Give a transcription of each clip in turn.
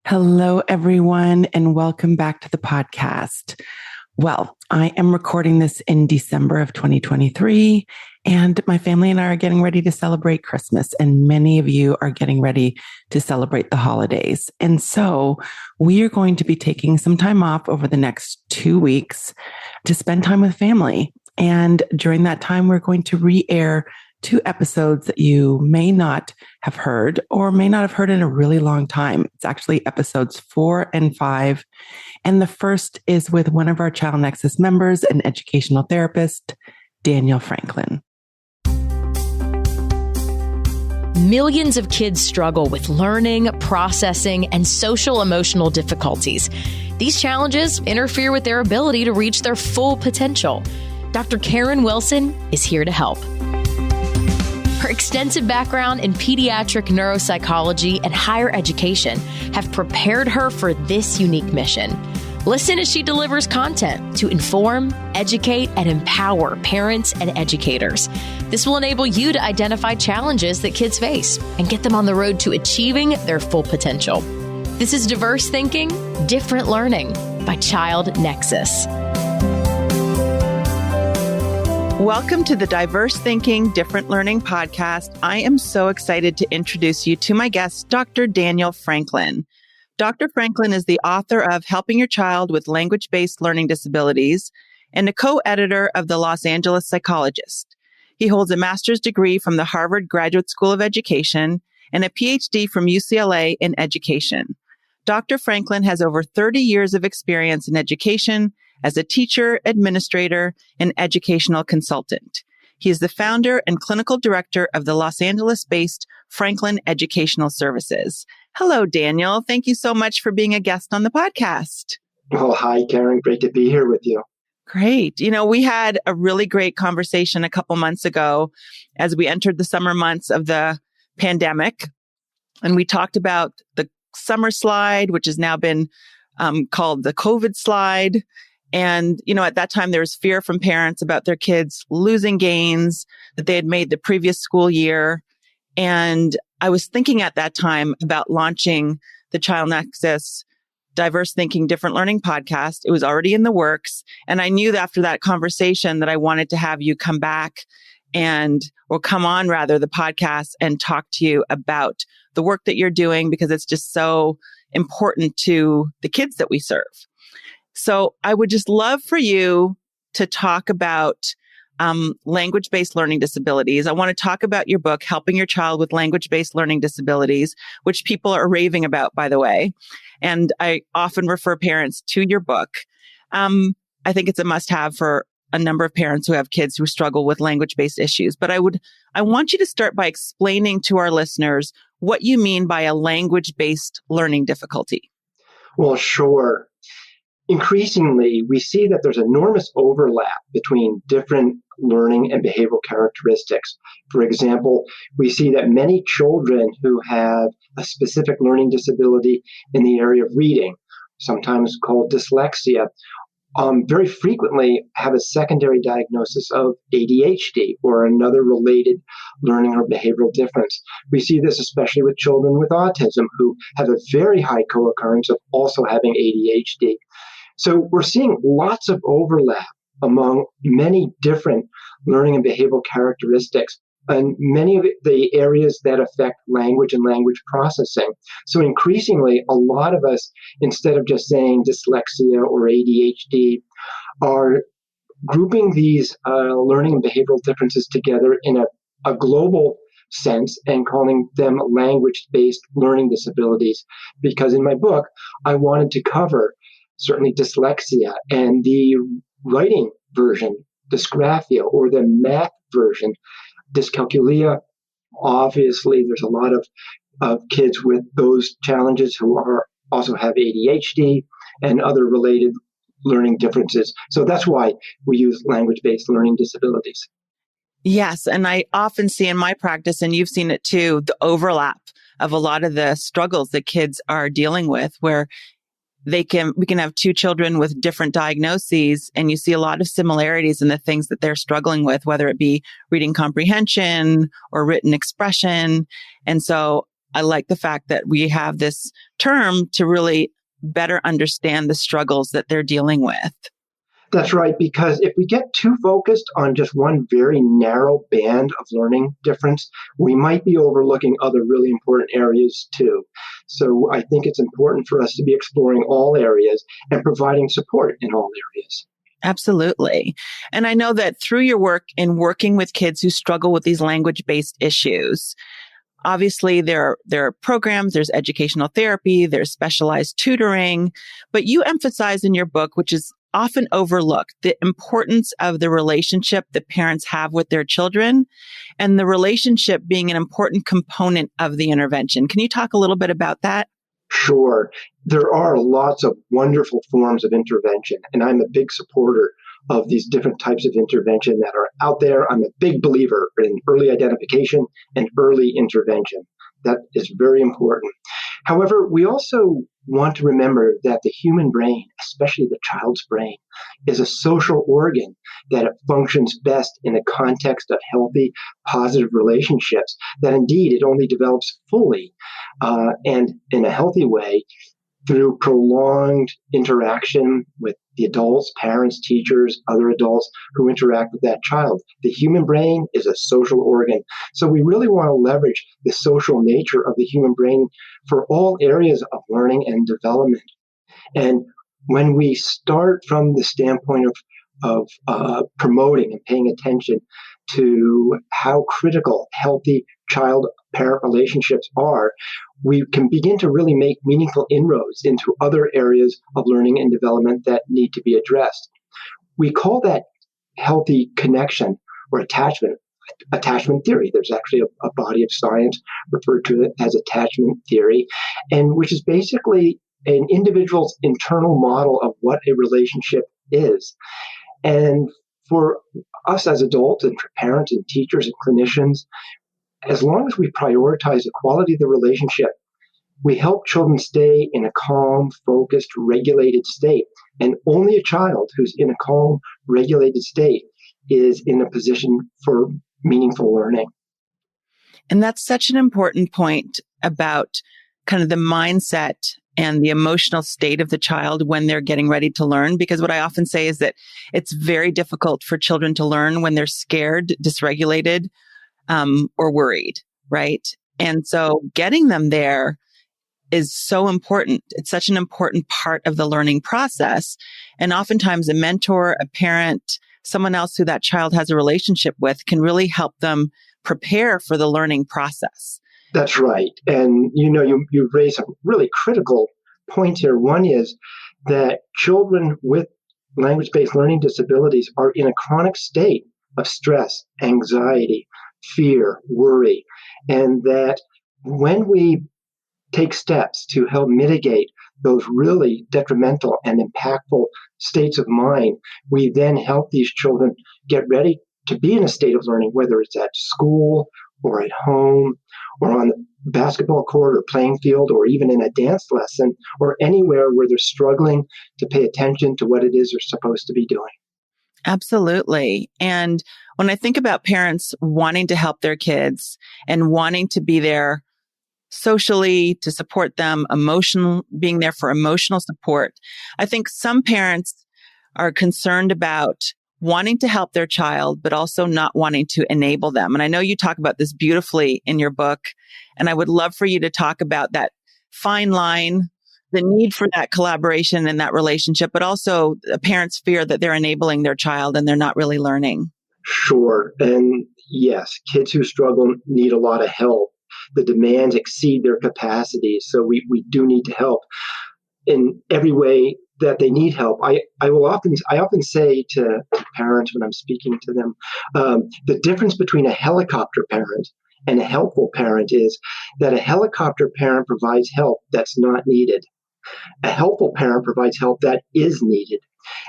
Hello, everyone, and welcome back to the podcast. Well, I am recording this in December of 2023, and my family and I are getting ready to celebrate Christmas, and many of you are getting ready to celebrate the holidays. And so we are going to be taking some time off over the next 2 weeks to spend time with family. And during that time, we're going to re-air 2 episodes that you may not have heard or may not have heard in a really long time. It's actually episodes 4 and 5. And the first is with one of our Child Nexus members, an educational therapist, Daniel Franklin. Millions of kids struggle with learning, processing, and social emotional difficulties. These challenges interfere with their ability to reach their full potential. Dr. Karen Wilson is here to help. Her extensive background in pediatric neuropsychology and higher education have prepared her for this unique mission. Listen as she delivers content to inform, educate, and empower parents and educators. This will enable you to identify challenges that kids face and get them on the road to achieving their full potential. This is Diverse Thinking, Different Learning by Child Nexus. Welcome to the Diverse Thinking, Different Learning podcast. I am so excited to introduce you to my guest, Dr. Daniel Franklin. Dr. Franklin is the author of Helping Your Child with Language-Based Learning Disabilities and a co-editor of The Los Angeles Psychologist. He holds a master's degree from the Harvard Graduate School of Education and a PhD from UCLA in education. Dr. Franklin has over 30 years of experience in education as a teacher, administrator, and educational consultant. He is the founder and clinical director of the Los Angeles-based Franklin Educational Services. Hello, Daniel. Thank you so much for being a guest on the podcast. Well, hi, Karen. Great to be here with you. Great. You know, we had a really great conversation a couple months ago as we entered the summer months of the pandemic. And we talked about the summer slide, which has now been called the COVID slide. And, you know, at that time, there was fear from parents about their kids losing gains that they had made the previous school year. And I was thinking at that time about launching the Child Nexus Diverse Thinking, Different Learning podcast. It was already in the works. And I knew that after that conversation that I wanted to have you come back or come on rather, the podcast and talk to you about the work that you're doing because it's just so important to the kids that we serve. So I would just love for you to talk about language-based learning disabilities. I want to talk about your book, Helping Your Child with Language-Based Learning Disabilities, which people are raving about, by the way. And I often refer parents to your book. I think it's a must-have for a number of parents who have kids who struggle with language-based issues. But I want you to start by explaining to our listeners what you mean by a language-based learning difficulty. Well, sure. Increasingly, we see that there's enormous overlap between different learning and behavioral characteristics. For example, we see that many children who have a specific learning disability in the area of reading, sometimes called dyslexia, very frequently have a secondary diagnosis of ADHD or another related learning or behavioral difference. We see this especially with children with autism who have a very high co-occurrence of also having ADHD. So we're seeing lots of overlap among many different learning and behavioral characteristics and many of the areas that affect language and language processing. So increasingly, a lot of us, instead of just saying dyslexia or ADHD, are grouping these learning and behavioral differences together in a global sense and calling them language-based learning disabilities. Because in my book, I wanted to cover certainly dyslexia and the writing version, dysgraphia, or the math version, dyscalculia. Obviously, there's a lot of kids with those challenges who also have ADHD and other related learning differences. So that's why we use language-based learning disabilities. Yes. And I often see in my practice, and you've seen it too, the overlap of a lot of the struggles that kids are dealing with, where we can have 2 children with different diagnoses, and you see a lot of similarities in the things that they're struggling with, whether it be reading comprehension or written expression. And so I like the fact that we have this term to really better understand the struggles that they're dealing with. That's right, because if we get too focused on just one very narrow band of learning difference, we might be overlooking other really important areas too. So I think it's important for us to be exploring all areas and providing support in all areas. Absolutely. And I know that through your work in working with kids who struggle with these language-based issues, obviously there are programs, there's educational therapy, there's specialized tutoring, but you emphasize in your book, which is often overlooked, the importance of the relationship that parents have with their children and the relationship being an important component of the intervention. Can you talk a little bit about that? Sure. There are lots of wonderful forms of intervention, and I'm a big supporter of these different types of intervention that are out there. I'm a big believer in early identification and early intervention. That is very important. However, we also want to remember that the human brain, especially the child's brain, is a social organ, that it functions best in the context of healthy, positive relationships, that indeed it only develops fully and in a healthy way through prolonged interaction with the adults, parents, teachers, other adults who interact with that child. The human brain is a social organ. So we really want to leverage the social nature of the human brain for all areas of learning and development. And when we start from the standpoint of promoting and paying attention to how critical healthy child-parent relationships are, we can begin to really make meaningful inroads into other areas of learning and development that need to be addressed. We call that healthy connection or attachment theory. There's actually a body of science referred to it as attachment theory, and which is basically an individual's internal model of what a relationship is. And for us as adults and for parents and teachers and clinicians, as long as we prioritize the quality of the relationship, we help children stay in a calm, focused, regulated state. And only a child who's in a calm, regulated state is in a position for meaningful learning. And that's such an important point about kind of the mindset and the emotional state of the child when they're getting ready to learn. Because what I often say is that it's very difficult for children to learn when they're scared, dysregulated, or worried, right? And so getting them there is so important. It's such an important part of the learning process. And oftentimes a mentor, a parent, someone else who that child has a relationship with can really help them prepare for the learning process. That's right. And you raise some really critical points here. One is that children with language-based learning disabilities are in a chronic state of stress, anxiety, fear, worry, and that when we take steps to help mitigate those really detrimental and impactful states of mind, we then help these children get ready to be in a state of learning, whether it's at school or at home or on the basketball court or playing field or even in a dance lesson or anywhere where they're struggling to pay attention to what it is they're supposed to be doing. Absolutely. And when I think about parents wanting to help their kids and wanting to be there socially to support them, being there for emotional support, I think some parents are concerned about wanting to help their child, but also not wanting to enable them. And I know you talk about this beautifully in your book, and I would love for you to talk about that fine line, the need for that collaboration and that relationship, but also a parent's fear that they're enabling their child and they're not really learning. Sure. And yes, kids who struggle need a lot of help. The demands exceed their capacities. So we do need to help in every way that they need help. I often say to parents when I'm speaking to them, the difference between a helicopter parent and a helpful parent is that a helicopter parent provides help that's not needed. A helpful parent provides help that is needed.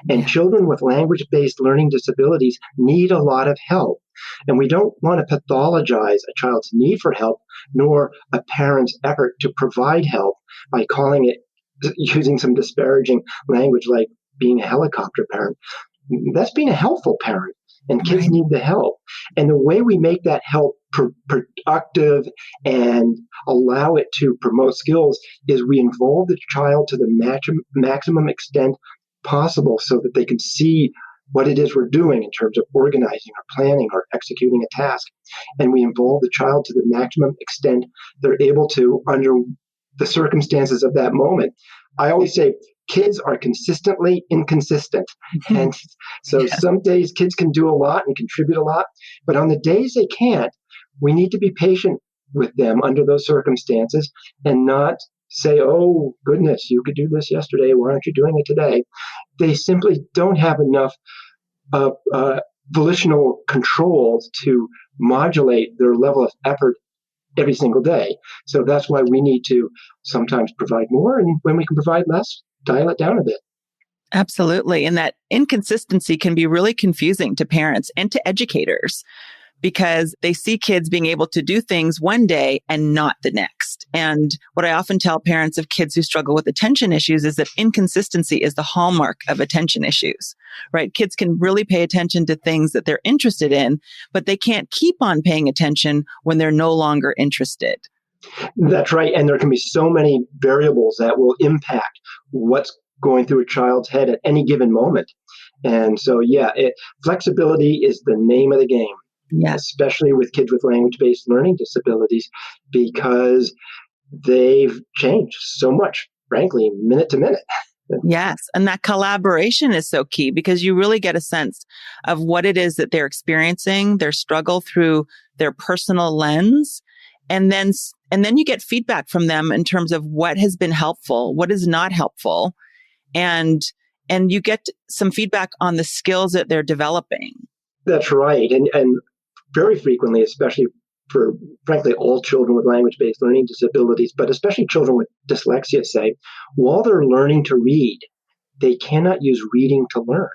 And children with language-based learning disabilities need a lot of help. And we don't want to pathologize a child's need for help, nor a parent's effort to provide help by calling it, using some disparaging language like being a helicopter parent. That's being a helpful parent, and kids need the help. And the way we make that help productive and allow it to promote skills is we involve the child to the maximum extent possible so that they can see what it is we're doing in terms of organizing or planning or executing a task. And we involve the child to the maximum extent they're able to under the circumstances of that moment. I always say kids are consistently inconsistent. And so some days kids can do a lot and contribute a lot, but on the days they can't, we need to be patient with them under those circumstances and not say, oh, goodness, you could do this yesterday. Why aren't you doing it today? They simply don't have enough volitional controls to modulate their level of effort every single day. So that's why we need to sometimes provide more, and when we can provide less, dial it down a bit. Absolutely. And that inconsistency can be really confusing to parents and to educators because they see kids being able to do things one day and not the next. And what I often tell parents of kids who struggle with attention issues is that inconsistency is the hallmark of attention issues, right? Kids can really pay attention to things that they're interested in, but they can't keep on paying attention when they're no longer interested. That's right. And there can be so many variables that will impact what's going through a child's head at any given moment. And so, flexibility is the name of the game. Yes. Especially with kids with language-based learning disabilities, because they've changed so much, frankly, minute to minute. Yes. And that collaboration is so key because you really get a sense of what it is that they're experiencing, their struggle through their personal lens. And then you get feedback from them in terms of what has been helpful, what is not helpful. And you get some feedback on the skills that they're developing. That's right. And very frequently, especially for, frankly, all children with language-based learning disabilities, but especially children with dyslexia, say, while they're learning to read, they cannot use reading to learn.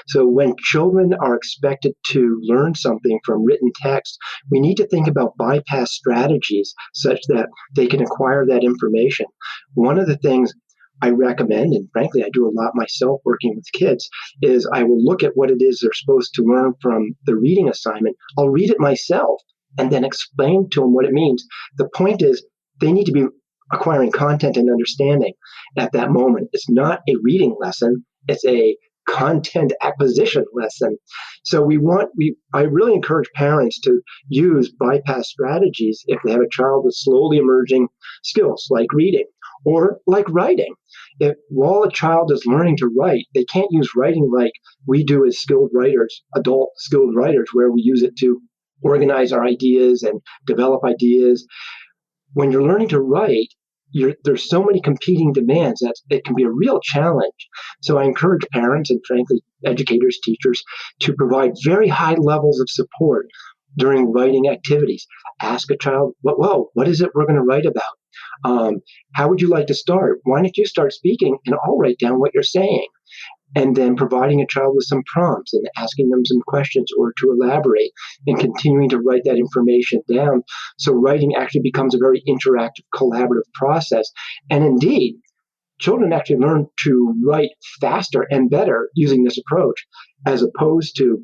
So when children are expected to learn something from written text, we need to think about bypass strategies such that they can acquire that information. One of the things I recommend, and frankly, I do a lot myself working with kids, is I will look at what it is they're supposed to learn from the reading assignment. I'll read it myself and then explain to them what it means. The point is they need to be acquiring content and understanding at that moment. It's not a reading lesson. It's a content acquisition lesson. So I really encourage parents to use bypass strategies if they have a child with slowly emerging skills like reading or like writing. While a child is learning to write, they can't use writing like we do as skilled writers, adult skilled writers, where we use it to organize our ideas and develop ideas. When you're learning to write, there's so many competing demands that it can be a real challenge. So I encourage parents and, frankly, educators, teachers, to provide very high levels of support during writing activities. Ask a child, what is it we're going to write about? How would you like to start? Why don't you start speaking and I'll write down what you're saying? And then providing a child with some prompts and asking them some questions or to elaborate and continuing to write that information down. So writing actually becomes a very interactive, collaborative process. And indeed, children actually learn to write faster and better using this approach, as opposed to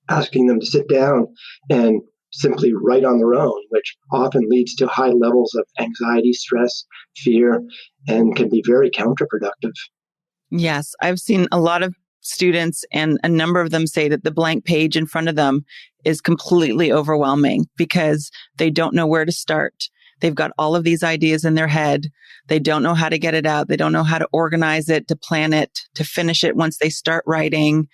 asking them to sit down and simply write on their own, which often leads to high levels of anxiety, stress, fear, and can be very counterproductive. Yes, I've seen a lot of students and a number of them say that the blank page in front of them is completely overwhelming because they don't know where to start. They've got all of these ideas in their head. They don't know how to get it out. They don't know how to organize it, to plan it, to finish it once they start writing.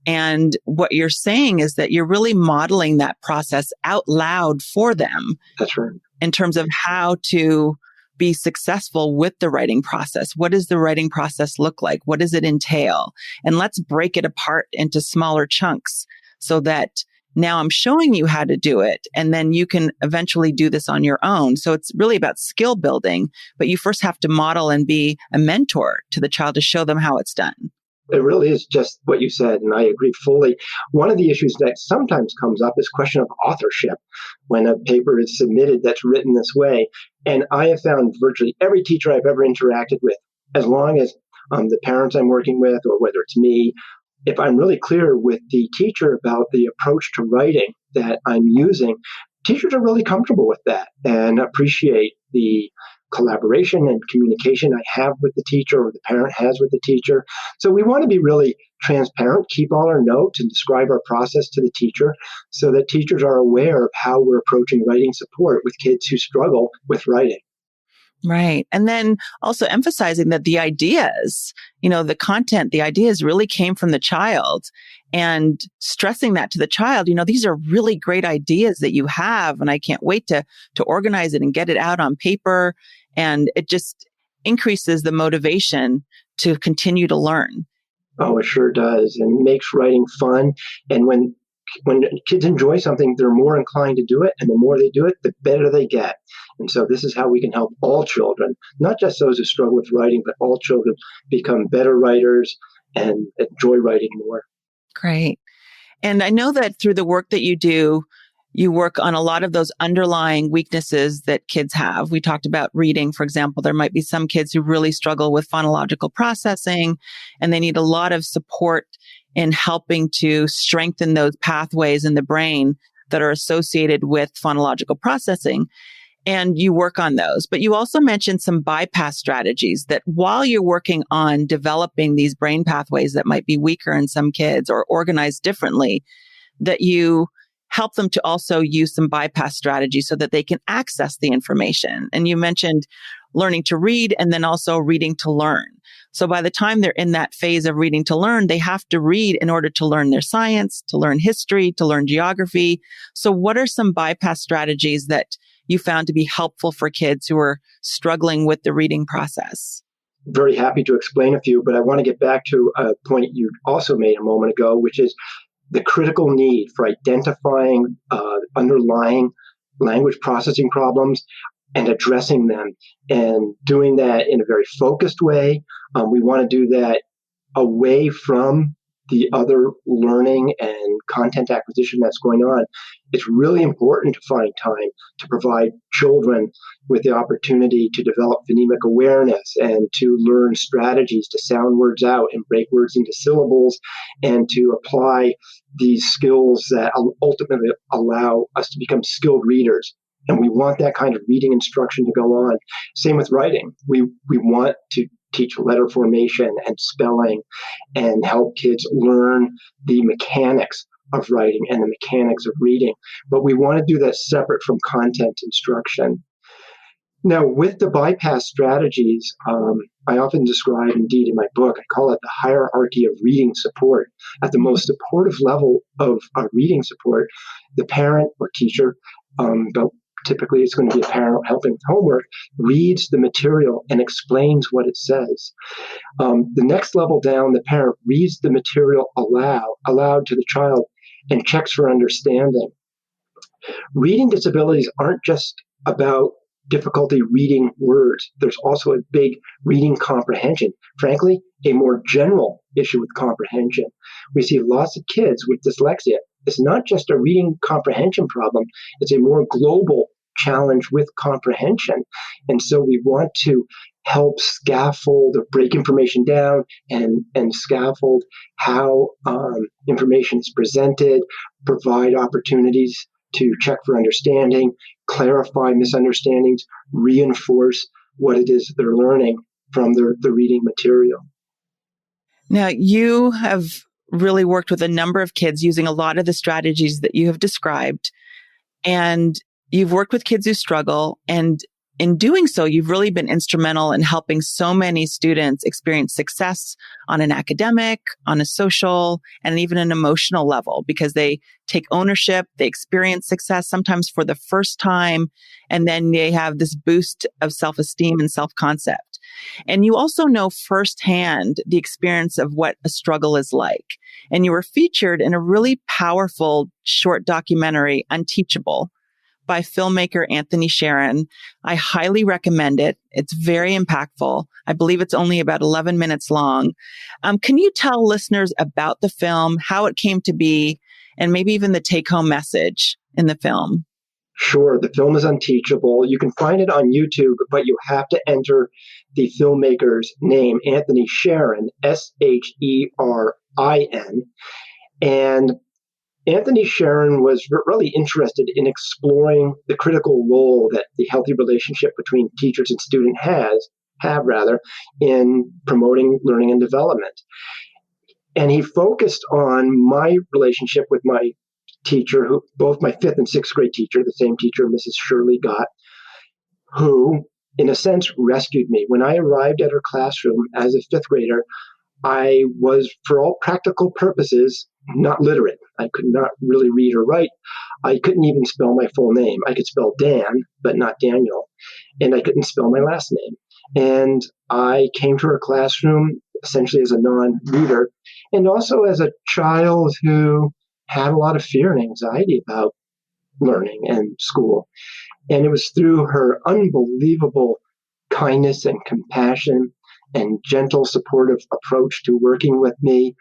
And what you're saying is that you're really modeling that process out loud for them. That's right. In terms of how to be successful with the writing process. What does the writing process look like? What does it entail? And let's break it apart into smaller chunks so that now I'm showing you how to do it. And then you can eventually do this on your own. So it's really about skill building, but you first have to model and be a mentor to the child to show them how it's done. It really is just what you said, and I agree fully. One of the issues that sometimes comes up is question of authorship when a paper is submitted that's written this way. And I have found virtually every teacher I've ever interacted with, as long as the parents I'm working with or whether it's me, if I'm really clear with the teacher about the approach to writing that I'm using, teachers are really comfortable with that and appreciate the collaboration and communication I have with the teacher or the parent has with the teacher. So we want to be really transparent, keep all our notes and describe our process to the teacher so that teachers are aware of how we're approaching writing support with kids who struggle with writing. Right. And then also emphasizing that the ideas, the content, the ideas really came from the child, and stressing that to the child, these are really great ideas that you have. And I can't wait to organize it and get it out on paper. And it just increases the motivation to continue to learn. Oh, it sure does. And makes writing fun. And when kids enjoy something, they're more inclined to do it. And the more they do it, the better they get. And so this is how we can help all children, not just those who struggle with writing, but all children become better writers and enjoy writing more. Great. And I know that through the work that you do, you work on a lot of those underlying weaknesses that kids have. We talked about reading, for example. There might be some kids who really struggle with phonological processing, and they need a lot of support in helping to strengthen those pathways in the brain that are associated with phonological processing. And you work on those. But you also mentioned some bypass strategies that while you're working on developing these brain pathways that might be weaker in some kids or organized differently, that you help them to also use some bypass strategies so that they can access the information. And you mentioned learning to read and then also reading to learn. So by the time they're in that phase of reading to learn, they have to read in order to learn their science, to learn history, to learn geography. So what are some bypass strategies that you found to be helpful for kids who are struggling with the reading process? Very happy to explain a few, but I want to get back to a point you also made a moment ago, which is the critical need for identifying underlying language processing problems and addressing them, and doing that in a very focused way. We want to do that away from the other learning and content acquisition that's going on. It's really important to find time to provide children with the opportunity to develop phonemic awareness and to learn strategies to sound words out and break words into syllables, and to apply these skills that ultimately allow us to become skilled readers. And we want that kind of reading instruction to go on. Same with writing. We want to teach letter formation and spelling and help kids learn the mechanics of writing and the mechanics of reading. But we want to do that separate from content instruction. Now, with the bypass strategies, I often describe, indeed in my book, I call it the hierarchy of reading support. At the most supportive level of reading support, the parent or teacher, but typically it's going to be a parent helping with homework, reads the material and explains what it says. The next level down, the parent reads the material aloud to the child and checks for understanding. Reading disabilities aren't just about difficulty reading words. There's also a big reading comprehension. Frankly, a more general issue with comprehension. We see lots of kids with dyslexia. It's not just a reading comprehension problem. It's a more global challenge with comprehension. And so we want to help scaffold or break information down and scaffold how information is presented, provide opportunities to check for understanding, clarify misunderstandings, reinforce what it is they're learning from the reading material. Now, you have really worked with a number of kids using a lot of the strategies that you have described, and you've worked with kids who struggle, and in doing so, you've really been instrumental in helping so many students experience success on an academic, on a social, and even an emotional level, because they take ownership, they experience success sometimes for the first time, and then they have this boost of self-esteem and self-concept. And you also know firsthand the experience of what a struggle is like. And you were featured in a really powerful short documentary, Unteachable, by filmmaker Anthony Sherin. I highly recommend it. It's very impactful. I believe it's only about 11 minutes long. Can you tell listeners about the film, how it came to be, and maybe even the take-home message in the film? Sure. The film is Unteachable. You can find it on YouTube, but you have to enter the filmmaker's name, Anthony Sherin, Sherin. And Anthony Sherin was really interested in exploring the critical role that the healthy relationship between teachers and student have in promoting learning and development. And he focused on my relationship with my teacher, who both my 5th and 6th grade teacher, the same teacher Mrs. Shirley got, who in a sense rescued me. When I arrived at her classroom as a 5th grader, I was, for all practical purposes, not literate. I could not really read or write. I couldn't even spell my full name. I could spell Dan, but not Daniel. And I couldn't spell my last name. And I came to her classroom essentially as a non-reader, and also as a child who had a lot of fear and anxiety about learning and school. And it was through her unbelievable kindness and compassion and gentle, supportive approach to working with me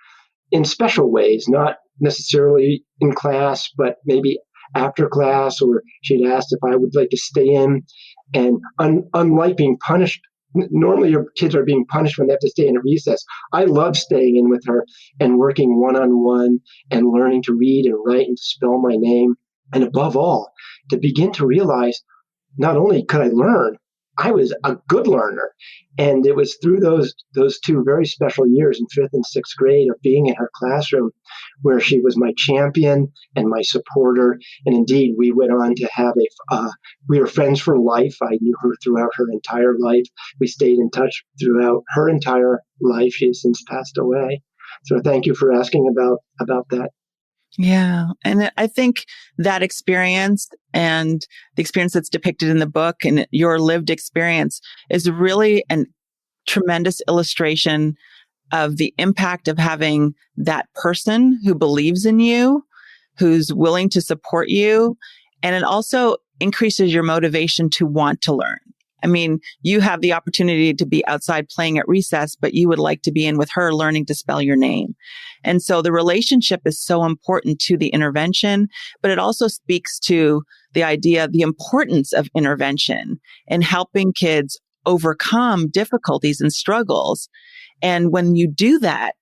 in special ways, not necessarily in class, but maybe after class, or she'd asked if I would like to stay in. And unlike being punished, normally your kids are being punished when they have to stay in a recess. I love staying in with her and working one-on-one and learning to read and write and to spell my name. And above all, to begin to realize not only could I learn, I was a good learner. And it was through those 2 very special years in 5th and 6th grade of being in her classroom where she was my champion and my supporter. And indeed, we went on to have we were friends for life. I knew her throughout her entire life. We stayed in touch throughout her entire life. She has since passed away. So thank you for asking about that. Yeah. And I think that experience and the experience that's depicted in the book and your lived experience is really a tremendous illustration of the impact of having that person who believes in you, who's willing to support you. And it also increases your motivation to want to learn. I mean, you have the opportunity to be outside playing at recess, but you would like to be in with her learning to spell your name. And so the relationship is so important to the intervention, but it also speaks to the idea, the importance of intervention and helping kids overcome difficulties and struggles. And when you do that,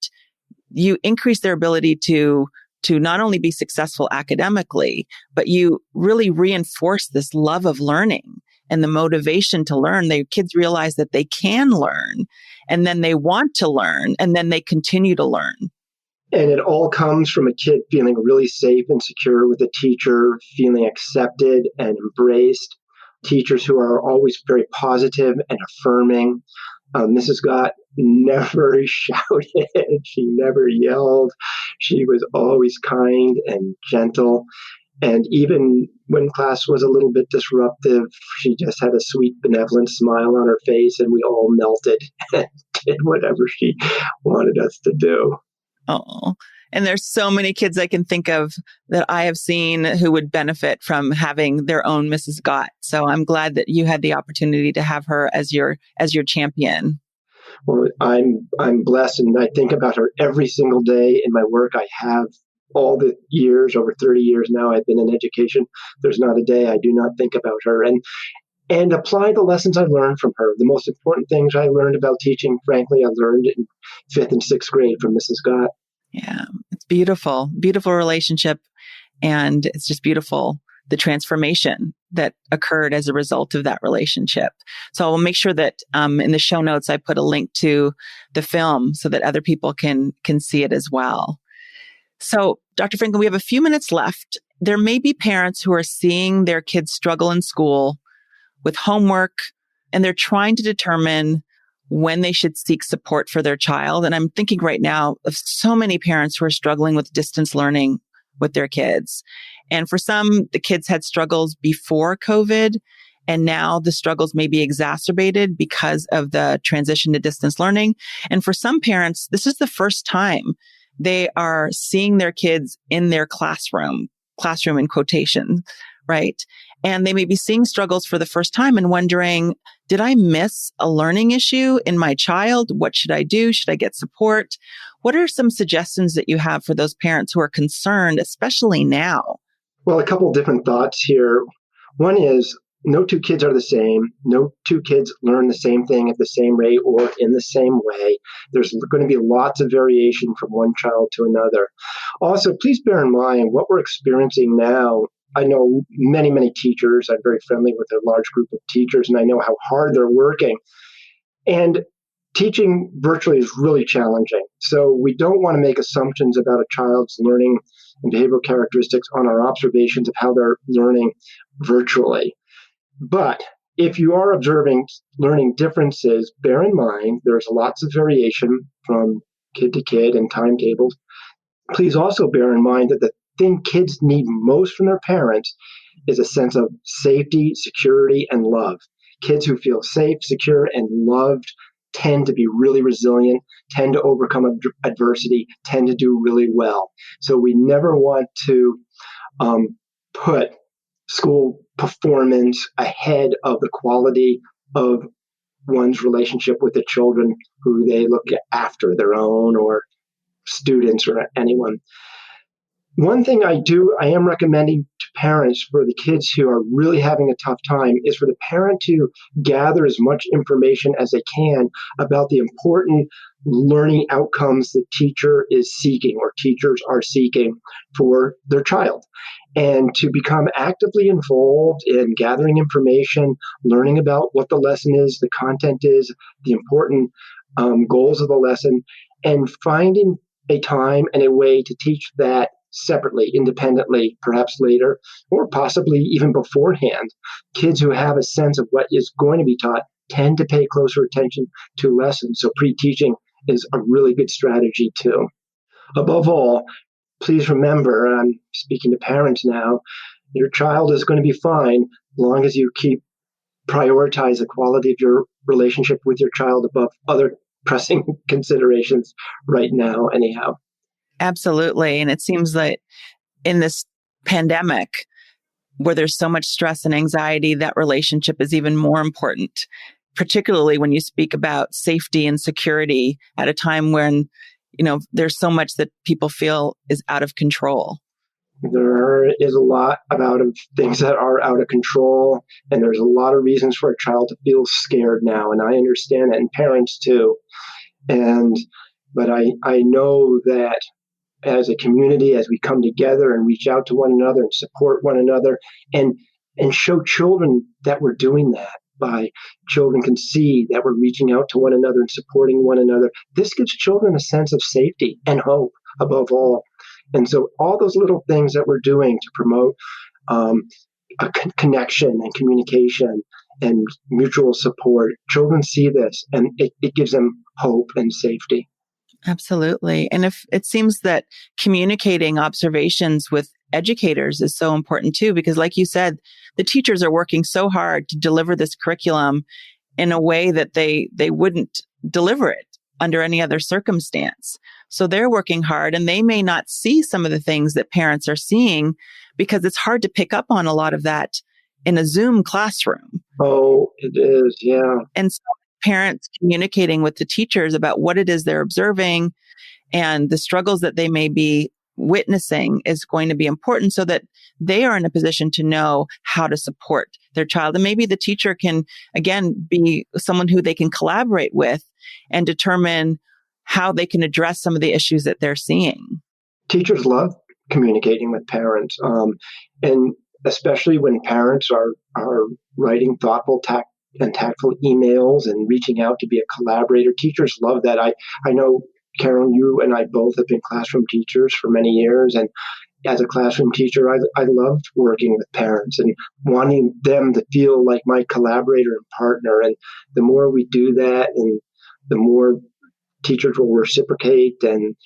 you increase their ability to not only be successful academically, but you really reinforce this love of learning and the motivation to learn. The kids realize that they can learn, and then they want to learn, and then they continue to learn. And it all comes from a kid feeling really safe and secure with a teacher, feeling accepted and embraced. Teachers who are always very positive and affirming. Mrs. Gott never shouted. She never yelled. She was always kind and gentle. And even when class was a little bit disruptive, she just had a sweet, benevolent smile on her face, and we all melted and did whatever she wanted us to do. Oh, and there's so many kids I can think of that I have seen who would benefit from having their own Mrs. Gott. So I'm glad that you had the opportunity to have her as your champion. Well, I'm blessed, and I think about her every single day in my work. I have all the years, over 30 years now, I've been in education. There's not a day I do not think about her and apply the lessons I learned from her. The most important things I learned about teaching, frankly, I learned in 5th and 6th grade from Mrs. Gott. Yeah, it's beautiful, beautiful relationship. And it's just beautiful, the transformation that occurred as a result of that relationship. So I will make sure that in the show notes, I put a link to the film so that other people can see it as well. So, Dr. Franklin, we have a few minutes left. There may be parents who are seeing their kids struggle in school with homework, and they're trying to determine when they should seek support for their child. And I'm thinking right now of so many parents who are struggling with distance learning with their kids. And for some, the kids had struggles before COVID, and now the struggles may be exacerbated because of the transition to distance learning. And for some parents, this is the first time they are seeing their kids in their classroom in quotation, right? And they may be seeing struggles for the first time and wondering, did I miss a learning issue in my child? What should I do? Should I get support? What are some suggestions that you have for those parents who are concerned, especially now? Well, a couple different thoughts here. One is, no two kids are the same. No two kids learn the same thing at the same rate or in the same way. There's going to be lots of variation from one child to another. Also, please bear in mind what we're experiencing now. I know many, many teachers. I'm very friendly with a large group of teachers, and I know how hard they're working. And teaching virtually is really challenging. So we don't want to make assumptions about a child's learning and behavioral characteristics on our observations of how they're learning virtually. But if you are observing learning differences, bear in mind there's lots of variation from kid to kid and timetables. Please also bear in mind that the thing kids need most from their parents is a sense of safety, security, and love. Kids who feel safe, secure, and loved tend to be really resilient, tend to overcome adversity, tend to do really well. So we never want to put school performance ahead of the quality of one's relationship with the children who they look after, their own or students or anyone. One thing I am recommending to parents for the kids who are really having a tough time is for the parent to gather as much information as they can about the important learning outcomes the teacher is seeking or teachers are seeking for their child, and to become actively involved in gathering information, learning about what the lesson is, the content is, the important goals of the lesson, and finding a time and a way to teach that separately, independently, perhaps later, or possibly even beforehand. Kids who have a sense of what is going to be taught tend to pay closer attention to lessons. So pre-teaching is a really good strategy too. Above all, please remember, and I'm speaking to parents now, your child is going to be fine as long as you prioritize the quality of your relationship with your child above other pressing considerations right now, anyhow. Absolutely. And it seems that in this pandemic, where there's so much stress and anxiety, that relationship is even more important, particularly when you speak about safety and security at a time when, there's so much that people feel is out of control. There is a lot about things that are out of control, and there's a lot of reasons for a child to feel scared now, and I understand that, and parents too. But I know that as a community, as we come together and reach out to one another and support one another and show children that we're doing that, by children can see that we're reaching out to one another and supporting one another. This gives children a sense of safety and hope above all. And so all those little things that we're doing to promote a connection and communication and mutual support, children see this and it gives them hope and safety. Absolutely. And if it seems that communicating observations with educators is so important too, because like you said, the teachers are working so hard to deliver this curriculum in a way that they wouldn't deliver it under any other circumstance. So they're working hard and they may not see some of the things that parents are seeing because it's hard to pick up on a lot of that in a Zoom classroom. Oh, it is. Yeah. And so parents communicating with the teachers about what it is they're observing and the struggles that they may be witnessing is going to be important so that they are in a position to know how to support their child. And maybe the teacher can, again, be someone who they can collaborate with and determine how they can address some of the issues that they're seeing. Teachers love communicating with parents, and especially when parents are writing thoughtful, tactful emails and reaching out to be a collaborator. Teachers love that. I know, Carolyn, you and I both have been classroom teachers for many years. And as a classroom teacher, I loved working with parents and wanting them to feel like my collaborator and partner. And the more we do that, and the more teachers will reciprocate and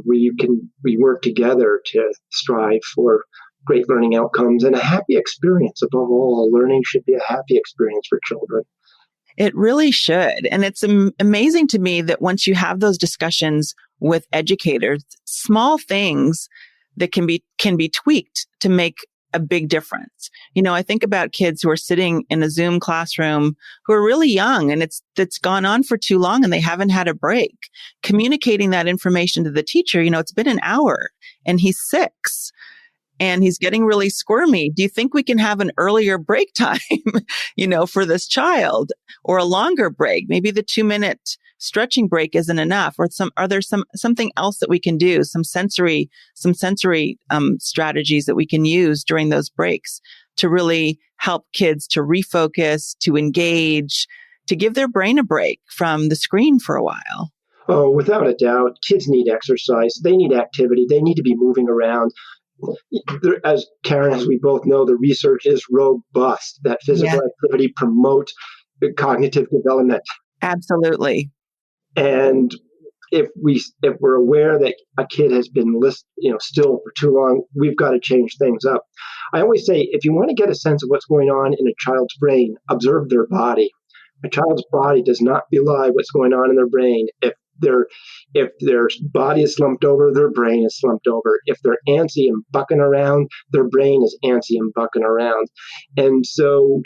we work together to strive for great learning outcomes and a happy experience. Above all, learning should be a happy experience for children. It really should. And it's amazing to me that once you have those discussions with educators, small things that can be tweaked to make a big difference. I think about kids who are sitting in a Zoom classroom who are really young and it's gone on for too long and they haven't had a break. Communicating that information to the teacher, it's been an hour and he's 6. and he's getting really squirmy. Do you think we can have an earlier break time, for this child, or a longer break? Maybe the 2-minute stretching break isn't enough, or are there something else that we can do? Some sensory strategies that we can use during those breaks to really help kids to refocus, to engage, to give their brain a break from the screen for a while? Oh, without a doubt, kids need exercise. They need activity. They need to be moving around. As Karen, as we both know, the research is robust that physical activity promotes cognitive development. Absolutely. And if we're aware that a kid has been still for too long, we've got to change things up. I always say, if you want to get a sense of what's going on in a child's brain, observe their body. A child's body does not belie what's going on in their brain. If their body is slumped over, their brain is slumped over. If they're antsy and bucking around, their brain is antsy and bucking around. And so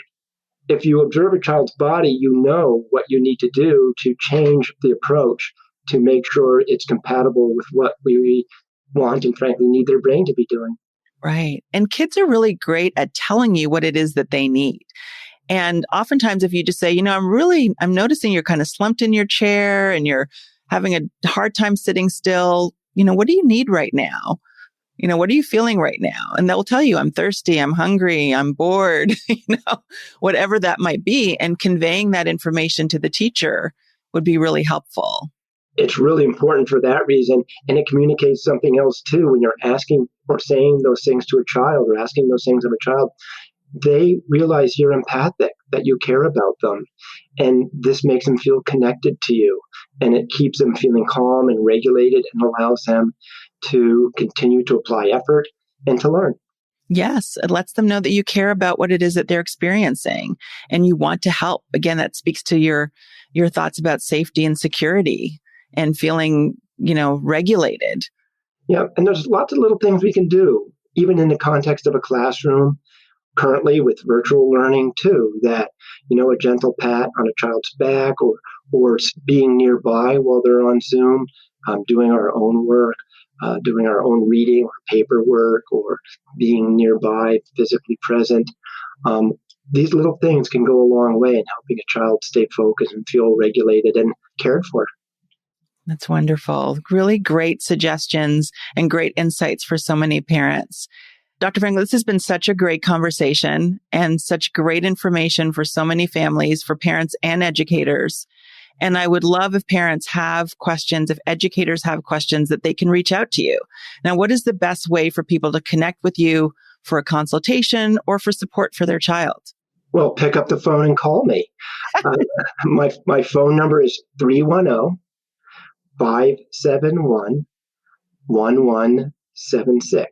if you observe a child's body, you know what you need to do to change the approach to make sure it's compatible with what we want and frankly need their brain to be doing. Right. And kids are really great at telling you what it is that they need. And oftentimes if you just say, I'm noticing you're kind of slumped in your chair and you're having a hard time sitting still, what do you need right now? What are you feeling right now? And they'll tell you, I'm thirsty, I'm hungry, I'm bored, whatever that might be. And conveying that information to the teacher would be really helpful. It's really important for that reason. And it communicates something else too. When you're asking or saying those things to a child or asking those things of a child, they realize you're empathic, that you care about them. And this makes them feel connected to you. And it keeps them feeling calm and regulated and allows them to continue to apply effort and to learn. Yes, it lets them know that you care about what it is that they're experiencing and you want to help. Again, that speaks to your thoughts about safety and security and feeling, regulated. Yeah, and there's lots of little things we can do, even in the context of a classroom, currently with virtual learning too, that, a gentle pat on a child's back or being nearby while they're on Zoom, doing our own work, doing our own reading or paperwork, or being nearby, physically present. These little things can go a long way in helping a child stay focused and feel regulated and cared for. That's wonderful. Really great suggestions and great insights for so many parents. Dr. Franklin, this has been such a great conversation and such great information for so many families, for parents and educators. And I would love if parents have questions, if educators have questions, that they can reach out to you. Now, what is the best way for people to connect with you for a consultation or for support for their child? Well, pick up the phone and call me. My phone number is 310-571-1176.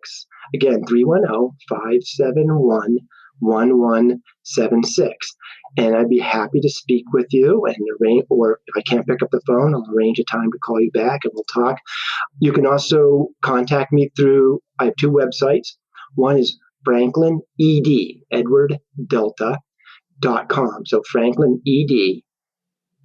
Again, 310-571-1176. And I'd be happy to speak with you and arrange, or if I can't pick up the phone, I'll arrange a time to call you back and we'll talk. You can also contact me through, I have two websites. One is Franklin ED, Edward Delta.com. So Franklin ED,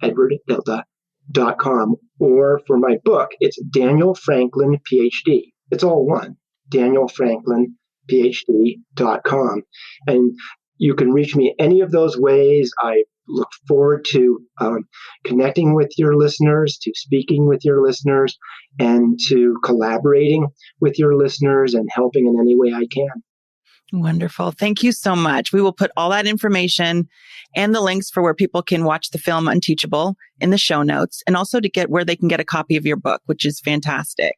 Edward Delta.com. Or for my book, it's Daniel Franklin PhD. It's all one, DanielFranklinPhD.com. And you can reach me any of those ways. I look forward to connecting with your listeners, to speaking with your listeners, and to collaborating with your listeners and helping in any way I can. Wonderful. Thank you so much. We will put all that information and the links for where people can watch the film Unteachable in the show notes, and also to get where they can get a copy of your book, which is fantastic.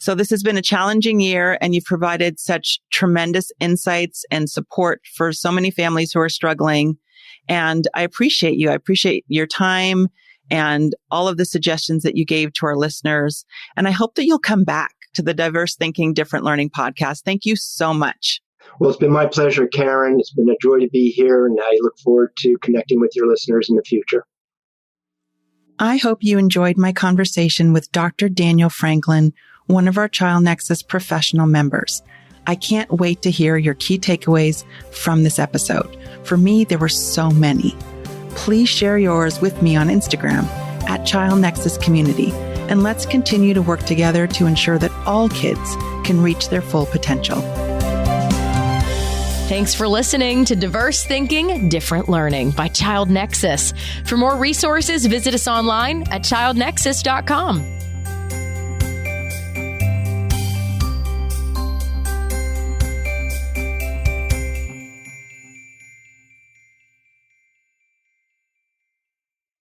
So this has been a challenging year, and you've provided such tremendous insights and support for so many families who are struggling. And I appreciate you. I appreciate your time and all of the suggestions that you gave to our listeners. And I hope that you'll come back to the Diverse Thinking, Different Learning podcast. Thank you so much. Well, it's been my pleasure, Karen. It's been a joy to be here, and I look forward to connecting with your listeners in the future. I hope you enjoyed my conversation with Dr. Daniel Franklin, one of our Child Nexus professional members. I can't wait to hear your key takeaways from this episode. For me, there were so many. Please share yours with me on Instagram at Child Nexus Community, and let's continue to work together to ensure that all kids can reach their full potential. Thanks for listening to Diverse Thinking, Different Learning by Child Nexus. For more resources, visit us online at childnexus.com.